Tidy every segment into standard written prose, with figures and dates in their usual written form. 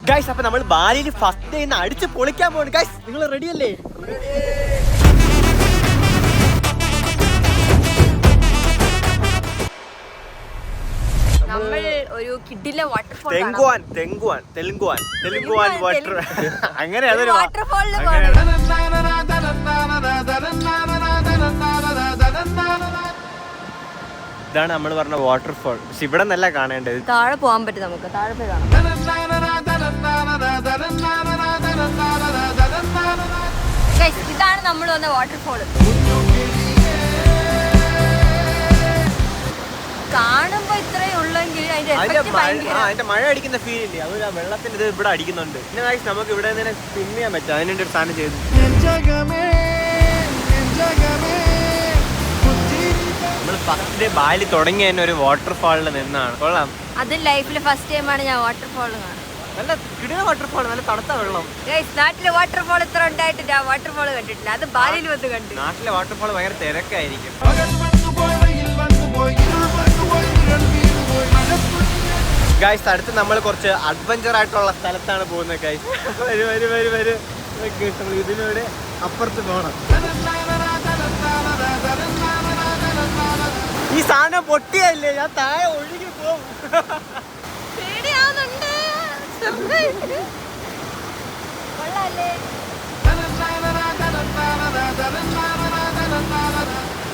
Guys അപ്പൊ നമ്മൾ ബാലിയിൽ first day അടിച്ച് പൊളിക്കാൻ പോകണം. ഗൈസ് നിങ്ങൾ റെഡി അല്ലേ? നമ്മൾ ഒരു കിഡിലെ വാട്ടർഫോൾ തെലുങ്കുവാൻ വാട്ടർ അങ്ങനെ അതൊരു വാട്ടർഫോളിൽ ഇതാണ് നമ്മൾ പറഞ്ഞ വാട്ടർഫോൾ. പക്ഷെ ഇവിടെ നല്ല കാണേണ്ടത്. താഴെ പോകാൻ പറ്റും, നമുക്ക് താഴെ പോയി കാണാം. ഇതാണ് നമ്മൾ വന്ന വാട്ടർഫോൾ. കാണുമ്പോ ഇത്രയേ ഉള്ളെങ്കിൽ അതിന്റെ മഴ അടിക്കുന്ന ഫീൽ ഇല്ലേ, അത് ആ വെള്ളത്തിന്റെ ഇത് ഇവിടെ അടിക്കുന്നുണ്ട്. പിന്നെ നമുക്ക് ഇവിടെ നിന്ന് സ്വിം ചെയ്യാൻ പറ്റും. അതിനുണ്ട് ഒരു സാധനം ചെയ്തു. നമ്മൾ ഫസ്റ്റ് ഡേ ബാലി തുടങ്ങി തന്നെ ഒരു വാട്ടർഫാളിൽ നിന്നാണ്. കൊള്ളാം. അത് ലൈഫിലെ ഫസ്റ്റ് ടൈമാണ് ഞാൻ വാട്ടർഫോൾ കാണുന്നത്. നല്ല കിടില വാട്ടർഫാൾ, നല്ല തണുത്ത വെള്ളം. നാട്ടിലെ വാട്ടർഫോൾ ഇത്ര ഉണ്ടായിട്ടില്ല, വാട്ടർഫോൾ കണ്ടിട്ടില്ല. അത് ബാലിയിൽ വന്ന് കണ്ടു. നാട്ടിലെ വാട്ടർഫാൾ ഭയങ്കര തിരക്കായിരിക്കും. ഗൈസ് അടുത്ത് നമ്മൾ കുറച്ച് അഡ്വഞ്ചർ ആയിട്ടുള്ള സ്ഥലത്താണ് പോകുന്നത്. ഗൈസ് ഇതിലൂടെ അപ്പുറത്ത് പോകണം. ഈ സാധനം പൊട്ടിയല്ലേ, ഞാൻ താഴെ ഒഴുകി പോകും.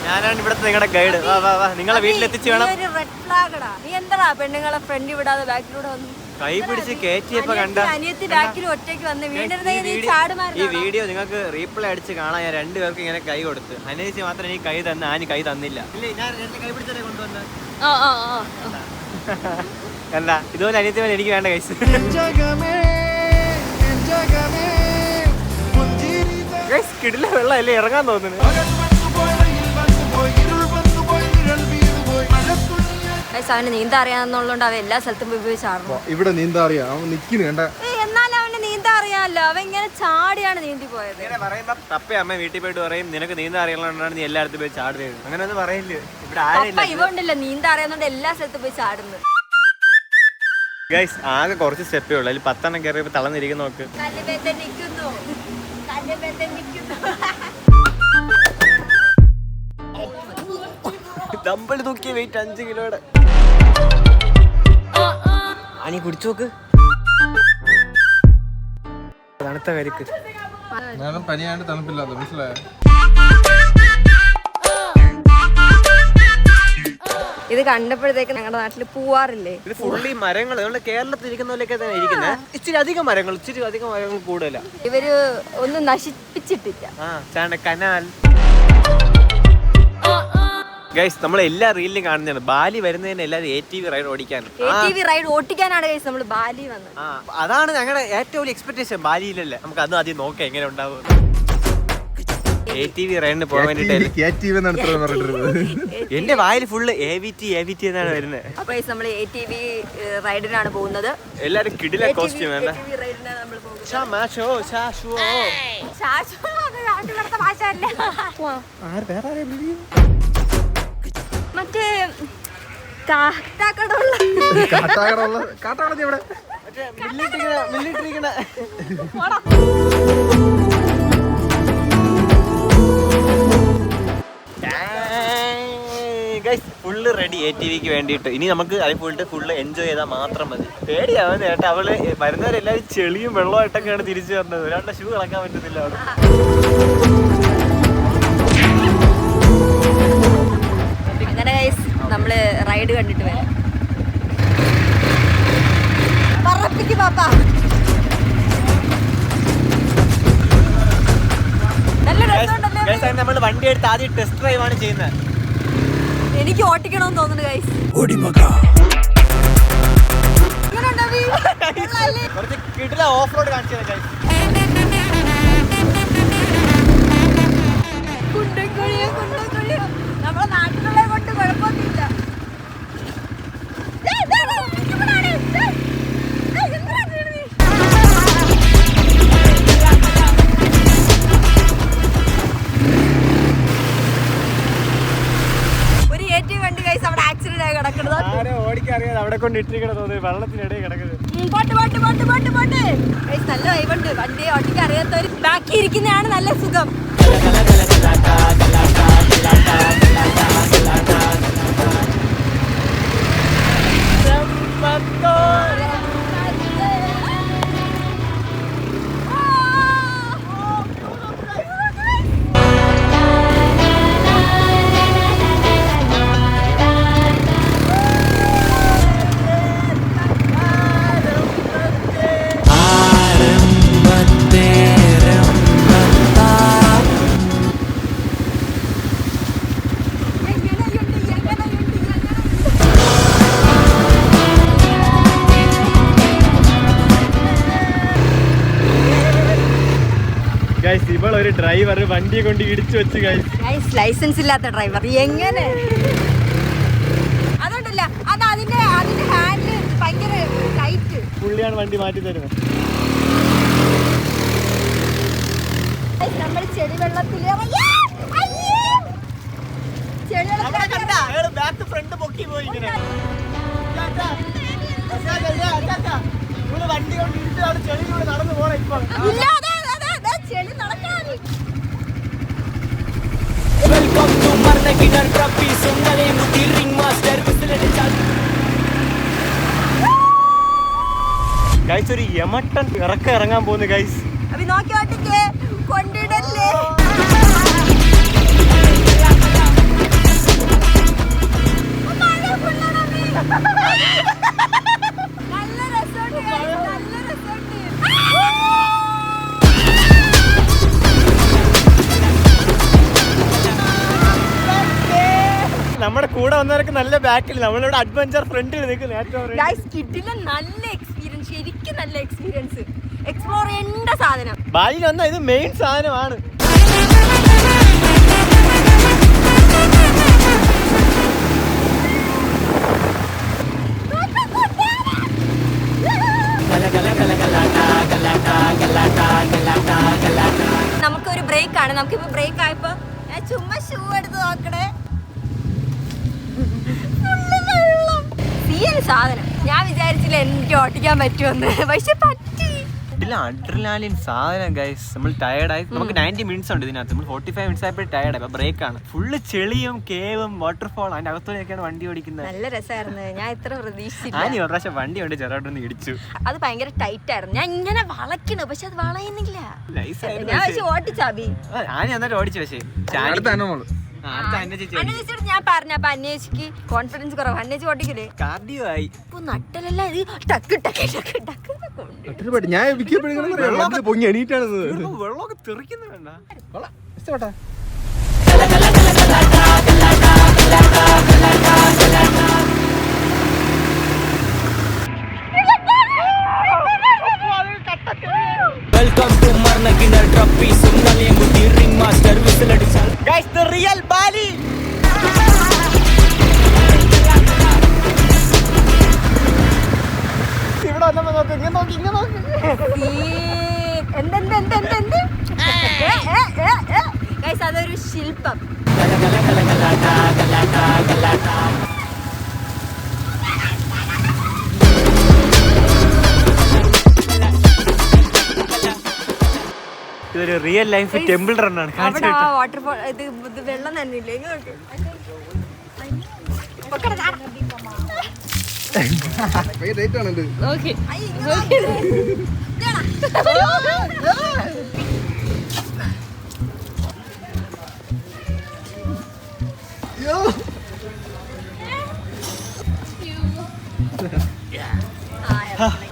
ഞാനാണ് ഇവിടുത്തെ നിങ്ങളുടെ ഗൈഡ്. നിങ്ങളെ വീട്ടിലെത്തിച്ച് വേണം. നീ എന്താ പെണ്ണുങ്ങളെ ഫ്രണ്ട് വിടാതെ ബാക്കിലൂടെ വന്നു കൈ പിടിച്ച് കയറ്റിയപ്പോ കണ്ട ഈ വീഡിയോ നിങ്ങൾക്ക് റീപ്ലൈ അടിച്ച് കാണാൻ ഞാൻ രണ്ടുപേർക്ക് ഇങ്ങനെ കൈ കൊടുത്ത്. അനേജ് മാത്രം എനിക്ക് കൈ തന്ന, ആന് കൈ തന്നില്ല. കൈ പിടിച്ചേ കൊണ്ടുവന്ന കണ്ട. ഇതുപോലെ അനിയത്തി എനിക്ക് വേണ്ട കൈസ്. കിടില വെള്ളം അല്ലേ, ഇറങ്ങാൻ തോന്നുന്നു. അവന് നീന്താ അറിയാന്നുള്ളതുകൊണ്ട് അവൻ എല്ലാ സ്ഥലത്തും പോയി ചാടുന്നു. ഇവിടെ നീന്താ അറിയാം, എന്നാലും അവന് നീന്താ അറിയാമല്ലോ. അവൻ ഇങ്ങനെ ചാടിയാണ് നീന്തി പോയത്. തപ്പേ അമ്മ വീട്ടിൽ പോയിട്ട് പറയും നിനക്ക് നീന്താ അറിയാവുന്നതാണ് നീ എല്ലായിടത്തും പോയി ചാടുന്നത്. അങ്ങനെ ഒന്നും പറയില്ലേ. ഇവ ഉണ്ടല്ലോ നീന്താ അറിയാവുന്നതുകൊണ്ട് എല്ലാ സ്ഥലത്തും പോയി ചാടുന്നു. ഗൈസ് ആകെ കുറച്ച് സ്റ്റെപ്പേ ഉള്ളൂ. അതിൽ 10 എണ്ണം കയറിയപ്പോ തളർന്നിരിക്കും. നോക്ക് ഡമ്പൽ തൂക്കിയ വെയിറ്റ് 5 കിലോയുടെ. അനി കുടിച്ചു നോക്ക്. തണുത്ത കരിക്ക്. പനിയാണ്ട് തണുപ്പില്ലാത്ത മനസ്സിലായോ? ഇത് കണ്ടപ്പോഴത്തേക്ക് ഞങ്ങളുടെ നാട്ടിൽ പൂവാറില്ലേ, ഇത് ഫുള്ളി മരങ്ങൾ. നമ്മുടെ കേരളത്തിൽ ഇരിക്കുന്ന പോലെയൊക്കെ തന്നെ ഇരിക്കുന്നത്. ഇച്ചിരി അധികം മരങ്ങൾ കൂടുതലാ. ഇവര് ഒന്നും നശിപ്പിച്ചിട്ടില്ല. കനാൽ. ഗൈസ് നമ്മൾ എല്ലാ റീലിലും കാണുന്നതാണ് ബാലി വരുന്നതിന് എല്ലാവരും ATV റൈഡ് ഓടിക്കാനാണ് ഗൈസ് നമ്മൾ ബാലി വന്നത്. അതാണ് ഞങ്ങളുടെ ഏറ്റവും വലിയ എക്സ്പെക്ടേഷൻ. ബാലിയിലല്ലേ, നമുക്ക് അത് ആദ്യം നോക്കാം എങ്ങനെ ഉണ്ടാവും. ATV റൈഡിന് പോകാൻ വേണ്ടിട്ട് എന്റെ വായിൽ ഫുള്ള് AVT എന്നാണ് വരുന്നത്. അപ്പൊ നമ്മൾ ATV റൈഡിനാണ് പോകുന്നത്. എല്ലാരും കിടില കോസ്റ്റ്യൂം വേണ്ട. മറ്റേ കാട്ടാക്കടമുള്ള ഫുള്ള് റെഡി ATVക്ക് വേണ്ടിയിട്ട്. ഇനി നമുക്ക് അതിൽ പോയിട്ട് ഫുള്ള് എൻജോയ് ചെയ്താൽ മാത്രം മതി. പേടിയാവുന്ന ചേട്ടാ, അവള് വരുന്നവരെല്ലാവരും ചെളിയും വെള്ളമായിട്ടൊക്കെയാണ് തിരിച്ചു വരുന്നത്. ഒരാളുടെ ഷൂ കളക്കാൻ പറ്റുന്നില്ല അവിടെ. അങ്ങനെ ഗൈസ് നമ്മള് റൈഡ് കണ്ടിട്ട് വരാം. പറപ്പിക്ക് പാപ്പാ. നമ്മൾ വണ്ടി എടുത്ത് ആദ്യം ടെസ്റ്റ് ഡ്രൈവ് ആണ് ചെയ്യുന്നത്. എനിക്ക് ഓട്ടിക്കണമെന്ന് തോന്നുന്നു ഗൈസ്. കുറച്ച് കിടില ഓഫ് റോഡ് കാണിച്ചു ഗൈസ്. നമ്മളെ നാട്ടിലുള്ള കൊണ്ട് കുഴപ്പമൊന്നുമില്ല. ഒരു ATV വണ്ടി ഗൈസ് അവിടെ ആക്സിഡന്റ് ആയി കിടക്കുന്നത്. ഓടിക്കറിയാതെ അവിടെ കൊണ്ട് ഇട്ടിരിക്കണ തോന്നുന്നു, വെള്ളത്തിനിടയിൽ കിടക്കുന്നത്. നല്ല വൈബുണ്ട്. വണ്ടി ഓട്ടിക്ക് അറിയാത്തവർ ബാക്കി ഇരിക്കുന്നതാണ് നല്ല സുഖം. ഇവളൊരു ഡ്രൈവർ വണ്ടിയെ കൊണ്ട് ഇടിച്ചു വെച്ച് ലൈസൻസ് ഇല്ലാത്ത ഡ്രൈവർ എങ്ങനെ അതുകൊണ്ടല്ല അത് അതിന്റെ ഹാൻഡിൽ ഭയങ്കര ടൈറ്റ്. പുള്ളിയാണ് വണ്ടി മാറ്റി തരുന്നത്. നമ്മൾ ചെളി വെള്ളത്തിൽ ഫ്രണ്ട് പൊക്കി പോയി ഇങ്ങനെ വണ്ടി കൊണ്ട് ഇടിച്ചാണ് ചെളിയിലൂടെ നടന്നു പോണേ. ഇപ്പൊ ചെളി നടക്കാൻ ഗൈസ് ഒരു യമട്ടൻ ഇറങ്ങാൻ പോകുന്നു ഗൈസ്. നോക്കിയോട്ടിക്ക് കൊണ്ടിടല്ലേ. നല്ല രസമുണ്ട്, നല്ല രസമുണ്ട്. നമ്മുടെ കൂടെ വന്നവരൊക്കെ നല്ല ബാക്കിൽ, നമ്മളിവിടെ അഡ്വഞ്ചർ ഫ്രണ്ടിൽ നിൽക്കുന്നു. നല്ല എക്സ്പീരിയൻസ്, ശരിക്കും നല്ല എക്സ്പീരിയൻസ്. എക്സ്പ്ലോർ ചെയ്യേണ്ട സാധനം. ബാലിൽ വന്നാൽ ഇത് മെയിൻ സാധനമാണ്. നമുക്കൊരു ബ്രേക്ക് ആണ്. നമുക്കിപ്പോ ബ്രേക്ക് ആയപ്പോ ഞാൻ ചുമ്മാ ഷൂ എടുത്ത് നോക്കണേ. സാധനം ഞാൻ വിചാരിച്ചില്ല എനിക്ക് ഓട്ടിക്കാൻ പറ്റുമെന്ന്, പക്ഷെ പറ്റി. അഡ്രിനാലിൻ സാധനം ഗൈസ്. നമ്മൾ ടയർഡായി. നമുക്ക് 90 മിനിറ്റ്സ് ഉണ്ട് ഇതിനകത്ത്. നമ്മൾ 45 മിനിറ്റ്സ് ആയപ്പോൾ ടയർഡായി. അപ്പൊ ബ്രേക്കാണ്. ഫുള്ള് ചെളിയും കേവും വാട്ടർഫോൾ അതിന്റെ അകത്തോടെയൊക്കെയാണ് വണ്ടി ഓടിക്കുന്നത്. നല്ല രസമായിരുന്നു. ഞാൻ ഇത്ര പ്രതീക്ഷിച്ചില്ല. ഞാൻ ഒരു പ്രാവശ്യം വണ്ടി കൊണ്ട് ചെറുതായിട്ടൊന്ന് ഇടിച്ചു. അത് ഭയങ്കര ടൈറ്റ് ആയിരുന്നു. ഞാൻ ഇങ്ങനെ വളയ്ക്കണു, പക്ഷെ അത് വളയുന്നില്ല. ഞാൻ ഓട്ടിച്ചാബി ഞാൻ എന്നിട്ട് ഓടിച്ചു. പക്ഷേ അന്വേഷിച്ചിട്ട് ഞാൻ പറഞ്ഞപ്പോ അന്വേഷിക്ക് കോൺഫിഡൻസ് കുറവ്. അന്വേഷിച്ച് ഓട്ടിക്കില്ലേ കാർഡിയോ ആയി. ഇപ്പൊ നട്ടലല്ല ഇത് ടക്ക് ടക്ക് ടക്ക് ടക്ക്. വെള്ളമൊക്കെ തെറിക്കുന്ന വേണ്ട. Welcome to Marnakinar Trophy Sundalayangudi Ring Master whistle addichal Guys, the real Bali. ഇവിടെ വന്നപ്പോ നോക്ക്, ഇങ്ങനെ നോക്ക്, ഇങ്ങനെ നോക്ക്. ഗൈസ് അതൊരു ശില്പം. ഇതൊരു റിയൽ ലൈഫ് ടെമ്പിൾ റൺ ആണ്. വാട്ടർഫോൾ ഇത് വെള്ളം തന്നെയില്ലേ?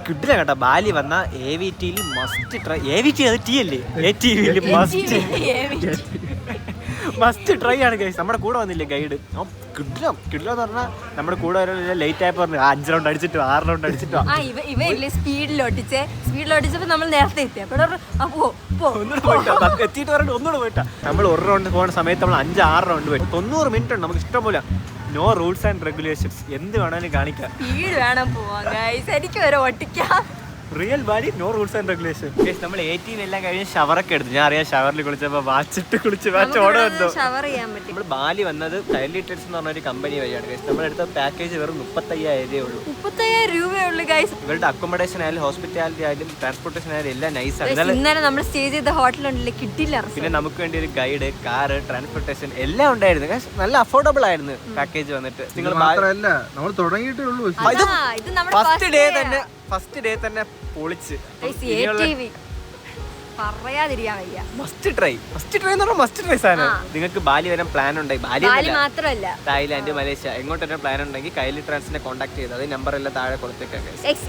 കിട്ടില്ല കേട്ടോ. ബാലി വന്ന AVT മസ്റ്റ് ട്രൈ. AVT അത് ടി അല്ലേ? ATV മസ്റ്റ് ട്രൈ ആണ് ഗൈസ്. നമ്മുടെ കൂടെ വന്നില്ലേ ഗൈഡ്? കിട്ടില്ല എന്ന് പറഞ്ഞാൽ നമ്മുടെ കൂടെ ലേറ്റ് ആയപ്പോ പറഞ്ഞു 5 റൗണ്ട് അടിച്ചിട്ടോ 6 റൗണ്ട് അടിച്ചിട്ടോ. ഇവയില്ലേ സ്പീഡിലോട്ടിച്ചപ്പോ നമ്മൾ നേരത്തെ എത്തി. എത്തിയിട്ട് പറഞ്ഞിട്ട് ഒന്നുകൂടെ പോയിട്ടാ. നമ്മൾ 1 റൗണ്ട് പോകുന്ന സമയത്ത് നമ്മൾ 5-6 റൗണ്ട് പോയി. 90 മിനിറ്റ് ഉണ്ട്. നമുക്ക് ഇഷ്ടംപോലെ. No rules and regulations. എന്ത് വേണമെങ്കിലും കാണിക്കാം. സ്പീഡ് വേണം പോവാൻ ഗൈസ്. എനിക്ക് വരെ ഓട്ടിക്കാം. Real body no rules and regulation. നമ്മൾ 18 എല്ലാം കഴിഞ്ഞ് ഷവറൊക്കെ എടുത്തു. ഞാൻ അറിയാം ഷവറിൽ കുളിച്ചപ്പോ വാച്ചിട്ട് കുളിച്ച് ഓടെ വന്നു. നമ്മൾ ബാലി വന്നത് കൈലി ട്രെഡ്സ് എന്ന് പറഞ്ഞൊരു കമ്പനി വഴിയാണ് ഗൈസ്. നമ്മളെടുത്ത പാക്കേജ് വെറും 35,000 ഉള്ളൂ. 35,000 രൂപയുള്ളൂ ഗൈസ്. ഇവരുടെ അക്കോമഡേഷൻ ആയാലും ഹോസ്പിറ്റാലിറ്റി ആയാലും ട്രാൻസ്പോർട്ടേഷൻ ആയാലും എല്ലാം നൈസാണ്. ഇന്നലെ നമ്മൾ സ്റ്റേ ചെയ്ത ഹോട്ടലുണ്ടല്ലേ കിട്ടില്ല. പിന്നെ നമുക്ക് വേണ്ടി ഒരു ഗൈഡ്, കാറ്, ട്രാൻസ്പോർട്ടേഷൻ എല്ലാം ഉണ്ടായിരുന്നു. നല്ല അഫോർഡബിൾ ആയിരുന്നു പാക്കേജ് വന്നിട്ട്. നിങ്ങൾ മാത്രമല്ല നമ്മൾ തുടങ്ങിയിട്ടേ ഉള്ളൂ. ഫസ്റ്റ് ഡേ തന്നെ പൊളിച്ച് പറയാതിരിക്കാൻ വയ്യ. മസ്റ്റ് ട്രൈ എന്ന് പറഞ്ഞാൽ മസ്റ്റ് ട്രൈ സാധനം. നിങ്ങൾക്ക് ബാലി വരാൻ പ്ലാൻ ഉണ്ടെങ്കിൽ ബാലി മാത്രമല്ല തായ്ലാന്റ്, മലേഷ്യ എങ്ങോട്ടൊരു പ്ലാൻ ഉണ്ടെങ്കിൽ കൈലി ട്രാൻസിനെ കോൺടാക്ട് ചെയ്ത് അത് നമ്പർ എല്ലാം താഴെ കൊടുത്തേക്കാം.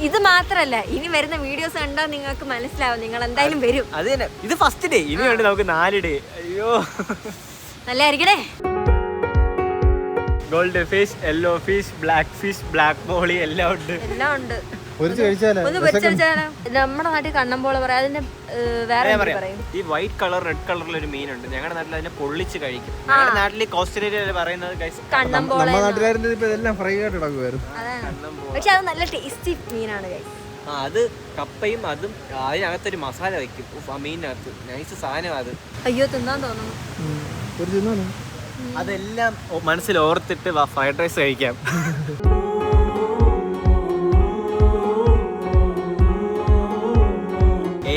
ഇത് മാത്രല്ല, ഇനി വരുന്ന വീഡിയോസ് കണ്ടാൽ നിങ്ങൾക്ക് മനസ്സിലാവും, നിങ്ങൾ എന്തായാലും വരും. അത് തന്നെ, ഇത് ഫസ്റ്റ് ഡേ. ഇനി വേണ്ടി നമുക്ക് 4 ഡേ. അയ്യോ നല്ലായിരിക്കണേ. Goldfish, yellow fish, black fish, black molly എല്ലാം ഉണ്ട്. ഒന്ന് പൊരിച്ചാലോ? നമ്മുടെ നാട്ടിൽ കണ്ണമ്പോള പറയാം. അതിന്റെ വേറെ ഈ വൈറ്റ് കളർ റെഡ് കളറിൽ ഒരു മീനുണ്ട്. ഞങ്ങളുടെ നാട്ടിൽ അതിനെ പൊള്ളിച്ച് കഴിക്കും. ഞങ്ങളുടെ നാട്ടിൽ കോസ്റ്റൽ പറയുന്നത് കണ്ണമ്പോള. പക്ഷെ അത് നല്ല ടേസ്റ്റി മീനാണ് ഗൈസ്. അത് കപ്പയും അതും അതിനകത്തൊരു മസാല വയ്ക്കും ആ മീനിനകത്ത്. നൈസ് സാധനം അത്. അയ്യോ തിന്നാൻ തോന്നുന്നു. അതെല്ലാം മനസ്സിൽ ഓർത്തിട്ട് ഫ്രൈഡ് റൈസ് കഴിക്കാം.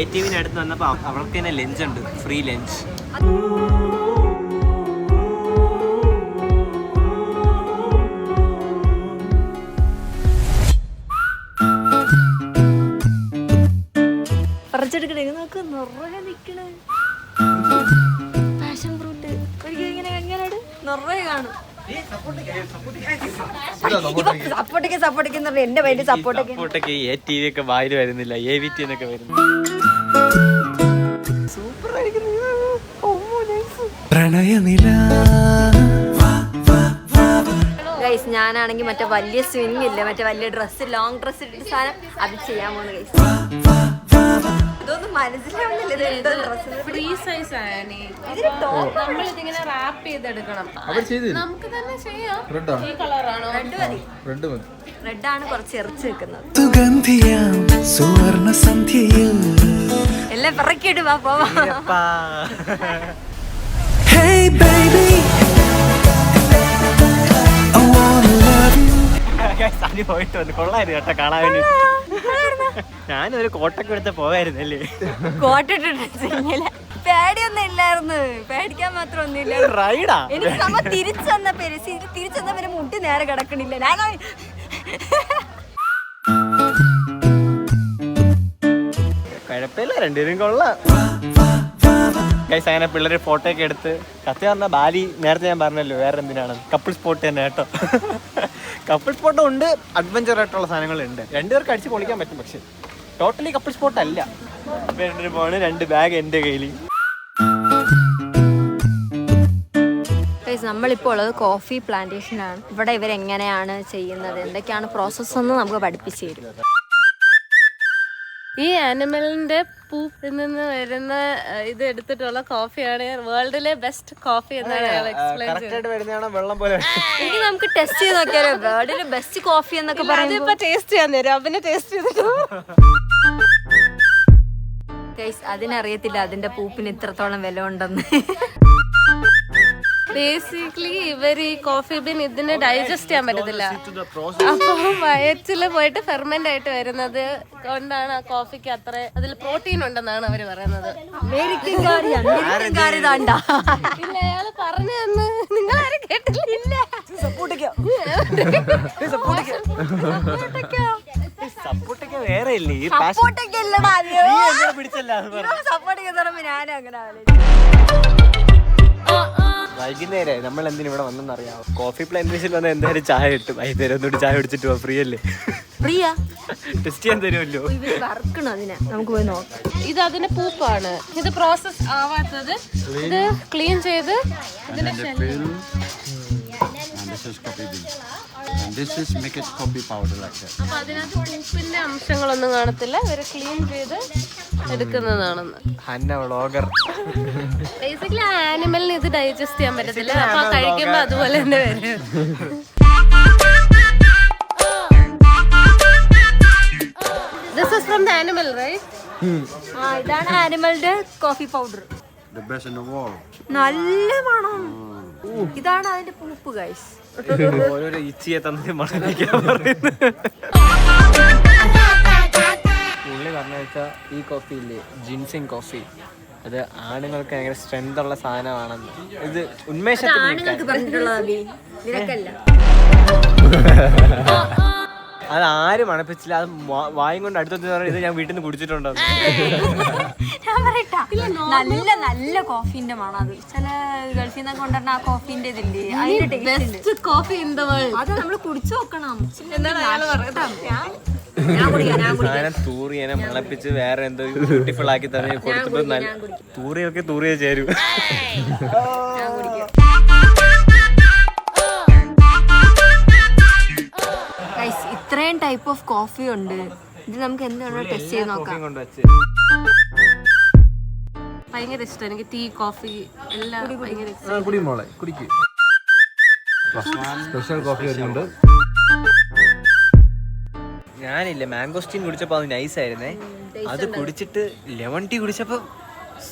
ATVന് അടുത്ത് വന്നപ്പോ അവർക്ക് തന്നെ ലഞ്ച് ഉണ്ട്, ഫ്രീ ലഞ്ച്. പറിച്ചെടുക്കണേ നോക്ക്, നിറയെ നിക്കണേ പാഷൻ ഫ്രൂട്ട്. ഇങ്ങനെ എങ്ങനെയാണ് നിറയെ കാണും. സപ്പോർട്ടൊക്കെ എന്റെ പേര് സപ്പോർട്ടൊക്കെ. ATV ഒക്കെ വായിൽ വരുന്നില്ല, AVT എന്നൊക്കെ വരുന്നു. സൂപ്പർ ആയിരിക്കുന്നു. ഗൈസ് ഞാനാണെങ്കിൽ മറ്റേ വലിയ സ്വിങ് ഇല്ല, മറ്റേ വലിയ ഡ്രസ്സ്, ലോങ് ഡ്രസ്സ് ഇട്ടിട്ട് സാധനം അത് ചെയ്യാൻ പോകുന്നു ഗൈസ്. ഇതൊന്നും മനസ്സിലാവുന്നില്ല. ഫ്രീ സൈസ് ആണ്. നമ്മൾ ഇതിങ്ങനെ റാപ്പ് ചെയ്തെടുക്കണം. നമുക്ക് തന്നെ ചെയ്യാം. ഈ കളറാണോ? റെഡ് ആണ് കുറച്ച് ഇറച്ചി വെക്കുന്നത്. എല്ലാം പിറക്കിയിട്ട് വാ പോവാ. പോയിട്ട് വന്നു. കൊള്ളായിരുന്നു കേട്ടോ കാണാൻ വേണ്ടി. ഞാനൊരു കോട്ടൊക്കെ എടുത്ത് പോവായിരുന്നല്ലേ. കോട്ടിട്ടില്ല, പേടിയൊന്നും ഇല്ലായിരുന്നു. പേടിക്കാൻ മാത്രം ഒന്നുമില്ല. റൈഡാ എനിക്ക് നമ്മ തിരിച്ചു വന്ന പേര് മുട്ടി നേരെ കിടക്കണില്ല. ഞാൻ കുഴപ്പമില്ല, രണ്ടുപേരും കൊള്ളാം. ഗൈസ് അങ്ങനെ പിള്ളേർ ഫോട്ടോ ഒക്കെ എടുത്ത്. സത്യം പറഞ്ഞാൽ ബാലി നേരത്തെ ഞാൻ പറഞ്ഞല്ലോ വേറെ എന്തിനാണ്, കപ്പിൾ സ്പോട്ട് തന്നെ കേട്ടോ. കപ്പിൾ സ്പോട്ടും ഉണ്ട്, അഡ്വഞ്ചർ ആയിട്ടുള്ള സാധനങ്ങളുണ്ട്. രണ്ടുപേർക്ക് അടിച്ച് പൊളിക്കാൻ പറ്റും. പക്ഷെ ടോട്ടലി കപ്പിൾ സ്പോട്ട് അല്ല. രണ്ടു പോണ്, 2 ബാഗ് എൻ്റെ കയ്യിൽ. നമ്മളിപ്പോൾ ഉള്ളത് കോഫി പ്ലാന്റേഷനാണ്. ഇവിടെ ഇവരെങ്ങനെയാണ് ചെയ്യുന്നത്, എന്തൊക്കെയാണ് പ്രോസസ്സ് എന്ന് നമുക്ക് പഠിപ്പിച്ചു തരും. ഈ ആനിമലിന്റെ പൂപ്പിൽ നിന്ന് വരുന്ന ഇത് എടുത്തിട്ടുള്ള കോഫിയാണ് വേൾഡിലെ ബെസ്റ്റ് കോഫി എന്നാണ് എക്സ്പ്ലെയിൻ ചെയ്യുന്നത്. വെള്ളം പോലെ ഇനി നമുക്ക് ടെസ്റ്റ് ചെയ്ത് നോക്കിയാലോ വേൾഡിലെ ബെസ്റ്റ് കോഫി എന്നൊക്കെ പറയുമ്പോ ടേസ്റ്റ് ചെയ്യാൻ തരും. അവന് ടേസ്റ്റ് ചെയ്തിട്ട് അതിനറിയത്തില്ല അതിന്റെ പൂപ്പിന് ഇത്രത്തോളം വില ഉണ്ടെന്ന്. ബേസിക്കലി ഇവർ ഈ കോഫി ബീൻ ഇതിന് ഡൈജസ്റ്റ് ചെയ്യാൻ പറ്റത്തില്ല. അപ്പൊ വയറ്റില് പോയിട്ട് ഫെർമെന്റ് ആയിട്ട് വരുന്നത് കൊണ്ടാണ് ആ കോഫിക്ക് അത്ര അതിൽ പ്രോട്ടീൻ ഉണ്ടെന്നാണ് അവര് പറയുന്നത്. ഇല്ല, അയാള് പറഞ്ഞു തന്ന് നിങ്ങളാരും കേട്ടില്ല. വേറെ വൈകുന്നേരം നമ്മൾ എന്തിനും ഇവിടെ വന്നെന്നറിയാം. കോഫി പ്ലാന്റേഷനിൽ വന്നാൽ എന്തായാലും ചായ കിട്ടും. വൈകുന്നേരം ഒന്നുകൂടി ചായ കുടിച്ചിട്ട് പോവാം. ഫ്രീ അല്ലേ? ടെസ്റ്റ് ചെയ്യാൻ തരുമല്ലോ. നമുക്ക് പോയി നോക്കാം. ഇത് അതിന്റെ പൂപ്പാണ്. ഇത് പ്രോസസ് ആവാത്തത്. ഇത് ക്ലീൻ ചെയ്ത് ഇതിന്റെ അപ്പൊ അതിനകത്ത് പൂപ്പിന്റെ അംശങ്ങളൊന്നും കാണത്തില്ല. ഇവര് ക്ലീൻ ചെയ്ത് എടുക്കുന്നതാണെന്ന്. ബേസിക്കലി ആനിമലിന് ഇത് ഡൈജസ്റ്റ് ചെയ്യാൻ പറ്റത്തില്ല. അപ്പൊ കഴിക്കുമ്പോ അതുപോലെ തന്നെ വരും. This was from the animal, right? ഇതാണ് ആനിമലിന്റെ coffee powder. The best in the world. നല്ല മണം. ഇതാണ് അതിന്റെ പൂപ്പ് ഗൈസ്. ഓരോരോ ഇച്ചിയെ തന്നെ മണക്കാൻ പറയുന്നത്. പുള്ളി പറഞ്ഞു വെച്ചാൽ ഈ കോഫി ഇല്ലേ, ജിൻസിങ് കോഫി, അത് ആണുങ്ങൾക്ക് ഭയങ്കര സ്ട്രെങ്ത് ഉള്ള സാധനമാണെന്ന്. ഇത് ആണുങ്ങൾക്ക് പറഞ്ഞിട്ടുള്ളതാ ബി, നിനക്കല്ല. അത് ആരും മണപ്പിച്ചില്ല. അത് വായും കൊണ്ട് അടുത്തു ഇത് ഞാൻ വീട്ടിൽ നിന്ന് കുടിച്ചിട്ടുണ്ടോ. ഞാൻ പറയട്ടാ, നല്ല നല്ല കോഫിന്റെ മണം. അത് ചില ഗൾഫിൽ നിന്നൊക്കെ കൊണ്ടുവരുന്ന ആ കോഫിന്റെ ഇതില്ലേ, അതിന്റെ taste coffee in the world. അത് നമ്മള് കുടിച്ചു നോക്കണം. എന്താണ് അയാൾ പറയുന്നത്? സാധനം തൂറിയനെ മണപ്പിച്ച് വേറെ എന്തോ ബ്യൂട്ടിഫുൾ ആക്കി തന്നെ കൊടുത്തിട്ട് തൂറിയൊക്കെ തൂറിയെ ചേരും. ഇത്രയും ടൈപ്പ് ഓഫ് കോഫി ഉണ്ട്. ഇത് നമുക്ക് എന്താണ് ടെസ്റ്റ് ചെയ്ത് നോക്കാം. ഭയങ്കര ഇഷ്ടം എനിക്ക് ടീ, കോഫി എല്ലാം ഭയങ്കര ഇഷ്ടം. കുടി മോളെ കുടിക്ക്. സ്പെഷ്യൽ കോഫി വരുന്നുണ്ട്. ഞാനില്ല മാംഗോസ്റ്റീൻ കുടിച്ചപ്പോ അത് നൈസായിരുന്നേ. അത് കുടിച്ചിട്ട് ലെമൺ ടീ കുടിച്ചപ്പോ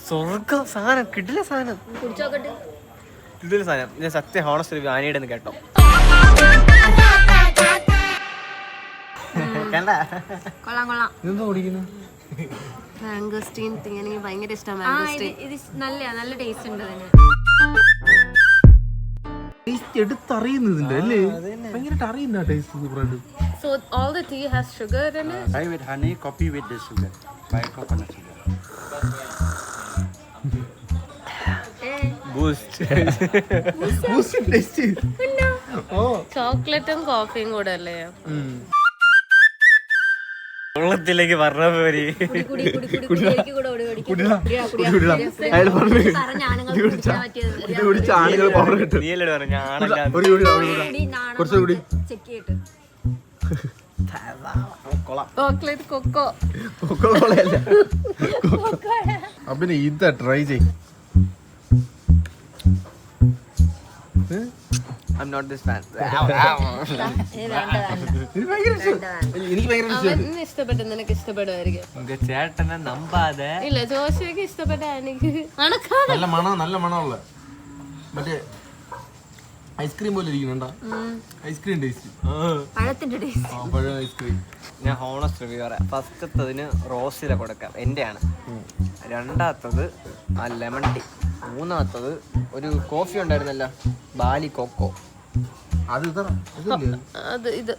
സ്വർഗം സാധനം, കിടില സാധനം, കിടില സാധനം. ഞാൻ സത്യം ഹോണസ്റ്റ് റിവ്യൂ ആനയുടെ കേട്ടോ. കൊള്ളാം കൊള്ളാം. ഇതെന്താ കുടിക്കുന്നത്? മാംഗോസ്റ്റീൻ ടീ എനിക്ക് ഭയങ്കര ഇഷ്ടമാണ്. മാംഗോസ്റ്റീൻ ഇത് നല്ല ടേസ്റ്റ് ഉണ്ട് അതിന്. ടേസ്റ്റ് എടുത്തറിയുന്നതിന്റെ അല്ലേ, ഭയങ്കരമായിട്ട് അറിയുന്ന ടേസ്റ്റ് സൂപ്പറായിട്ട്. So all the tea has sugar in it? Try with honey, coffee with the sugar. Buy coconut sugar. Boost taste. ചോക്ലേറ്റും കോഫിയും കൂടെ അല്ലേ? വെള്ളത്തിലേക്ക് പറഞ്ഞ പോരി. നീയല്ലേ പറഞ്ഞു ഞാനല്ല. Chocolate cocoa. അപ്പൊ ഇതാ ട്രൈ ചെയ്. I'm not this fan. എനിക്ക് ഭയങ്കര അവന് ഇഷ്ടപ്പെട്ടു, നിനക്ക് ഇഷ്ടപ്പെടുമായിരിക്കും. ചേട്ടനെ നമ്പാതെ. ഇല്ല, ജോഷിക്ക് ഇഷ്ടപ്പെട്ട എനിക്ക് നല്ല മണമുള്ള മറ്റേ ഐസ്ക്രീം പോലെ ഇരിക്കുന്നുണ്ടാ. ഐസ്ക്രീം ടേസ്റ്റ്, പഴത്തിന്റെ ടേസ്റ്റ്. പഴയ ഐസ്ക്രീം. ഞാൻ ഹോണസ്റ്റ് റിവ്യൂ പറയാം. ഫസ്റ്റത്തതിന് റോസില കൊടുക്കാം, എന്റെയാണ്. രണ്ടാമത്തത് ആ ലെമൺ ടീ. മൂന്നാമത്തത് ഒരു കോഫി ഉണ്ടായിരുന്നല്ലോ, ബാലി കൊക്കോ. അത് ഇത്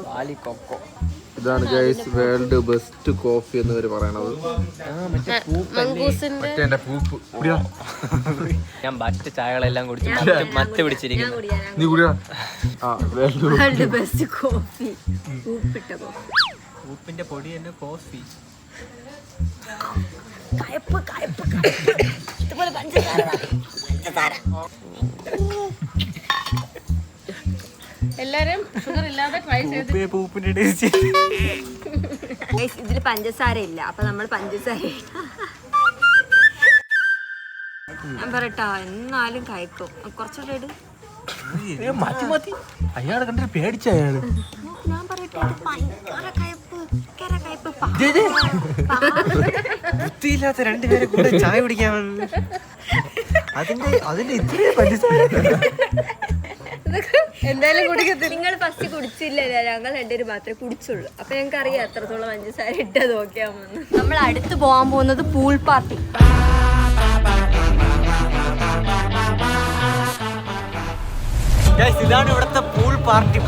ബാലി കൊക്കോ. ഇതാണ് ഗൈസ് വേൾഡ് ബെസ്റ്റ് കോഫി എന്ന് വരെ പറയണത്. മംഗൂസിന്റെ എന്റെ പൂപ്പ് കുടിയാ. ഞാൻ മറ്റ് ചായകളെല്ലാം കുടിച്ച് മത്ത് പിടിച്ചിരിക്കുന്നു. നീ കുടിയാ. വേൾഡ് ബെസ്റ്റ് കോഫി, ഉപ്പിട്ട കോഫി. ഉപ്പിന്റെ പൊടി തന്നെ കോഫി. കയപ്പ് കയപ്പ് ഇതുപോലെ പഞ്ചസാര. എല്ലാരും ഷുഗർ ഇല്ലാതെ ട്രൈ ചെയ്ത്. പൂപ്പിന്റെ ടേസ്റ്റ്. ഇതില് പഞ്ചസാര ഇല്ല, അപ്പൊ നമ്മൾ പഞ്ചസാര ഞാൻ പറയട്ടോ, എന്നാലും കയക്കും. കുറച്ചുകൂടെ ഇട്. മതി അയാളെ കണ്ടിട്ട് പേടിച്ച അയാള്. ഞാൻ പറയട്ടെ, ഇത് ഭയങ്കര കയപ്പ്, ഭയങ്കര കയപ്പ്. ബുദ്ധിയില്ലാത്ത രണ്ടുപേരെ കൂടെ ചായ കുടിക്കാൻ അതിന്റെ ഇത്രയും പഞ്ചസാര. എന്തായാലും കുടിക്കത്തില്ല. നിങ്ങൾ ഫസ്റ്റ് കുടിച്ചില്ലല്ലോ, ഞങ്ങൾ രണ്ടുപേരും മാത്രമേ കുടിച്ചുള്ളൂ. അപ്പൊ ഞങ്ങൾക്ക് അറിയാം എത്രത്തോളം പഞ്ചസാര ഇട്ടത് നോക്കിയാമെന്ന്. നമ്മൾ അടുത്ത് പോകാൻ പോകുന്നത് പൂൾ പാർട്ടി. ഇതാണ് ഇവിടുത്തെ പൂൾ പാർട്ടി.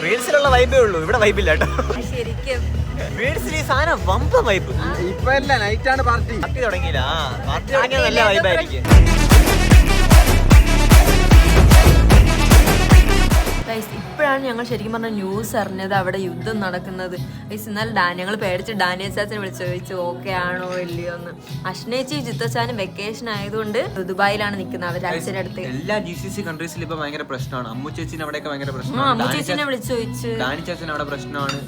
റീൽസിലുള്ള വൈബേ ഉള്ളൂ, ഇവിടെ വൈബില്ല കേട്ടോ. ശരിക്കും റീൽസിൽ ഈ സാധനം വമ്പ വൈബ്. ഇപ്പൊ അല്ല, നൈറ്റാണ് പാർട്ടി. പാർട്ടി തുടങ്ങിയില്ല. പാർട്ടി തുടങ്ങിയാൽ നല്ല വൈബായിരിക്കും. ഇപ്പോഴാണ് ഞങ്ങൾ ശരിക്കും പറഞ്ഞ ന്യൂസ് അറിഞ്ഞത്, അവിടെ യുദ്ധം നടക്കുന്നത്. ഇന്നലെ ഞങ്ങൾ പേടിച്ച് ഡാനിയൽ ചാച്ചനെ വിളിച്ചു ചോദിച്ചു ഓക്കെ ആണോ ഇല്ലയോ എന്ന്. അഷ്നേച്ചി ജിത്തച്ചാനും വെക്കേഷൻ ആയതുകൊണ്ട് ദുബായിലാണ് നിൽക്കുന്നത്. അവർ അച്ഛൻ്റെ അടുത്ത്. എല്ലാ GCC കൺട്രീസിലും ഇപ്പൊ ഭയങ്കര പ്രശ്നമാണ്. അമ്മു ചേച്ചിന് അവിടെയൊക്കെ ഭയങ്കര അമ്മു പ്രശ്നമാണ്. ചേച്ചിനെ വിളിച്ചു ചോദിച്ചു. ഡാനി ചാച്ചൻ അവിടെ പ്രശ്നമാണ്.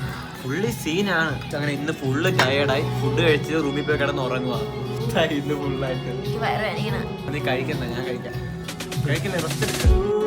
ഫുള്ളി സീനാണ്. അങ്ങനെ ഇന്ന് ഫുള്ള് ടയേർഡായി ഫുഡ് കഴിച്ച് റൂമിൽ പോയി കിടന്ന് ഉറങ്ങുക. ഇന്ന് ഫുള്ളായിട്ട് വയറ് വേദന. നീ കഴിക്കണ്ട, ഞാൻ കഴിക്കാം. കഴിക്കില്ല, റെസ്റ്റ് എടുക്കാം.